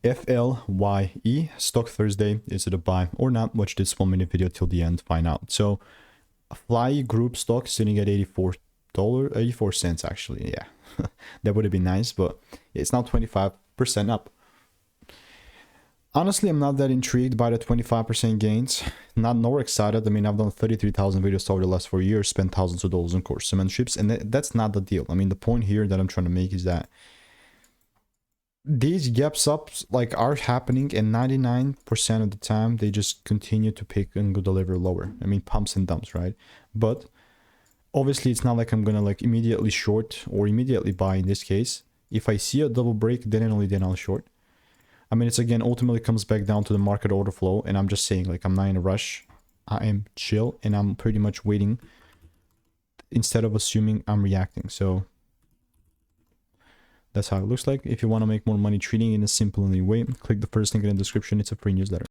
FLYE Stock Thursday. Is it a buy or not? Watch this 1-minute video till the end, find out. So FLYE group stock sitting at $84 actually. Yeah, that would have been nice, but it's now 25% up. Honestly, I'm not that intrigued by the 25% gains. Nor excited. I mean, I've done 33,000 videos over the last 4 years, spent thousands of dollars on course mentorships, and that's not the deal. I mean, the point here that I'm trying to make is that these gaps ups like are happening, and 99% of the time they just continue to pick and go deliver lower. I mean, pumps and dumps, right? But obviously it's not like I'm gonna like immediately short or immediately buy in this case. If I see a double break, then and only then I'll short. I mean, it's again ultimately comes back down to the market order flow, and I'm just saying, like, I'm not in a rush. I am chill, and I'm pretty much waiting instead of assuming I'm reacting. So that's how it looks like. If you want to make more money trading in a simple way, click the first link in the description. It's a free newsletter.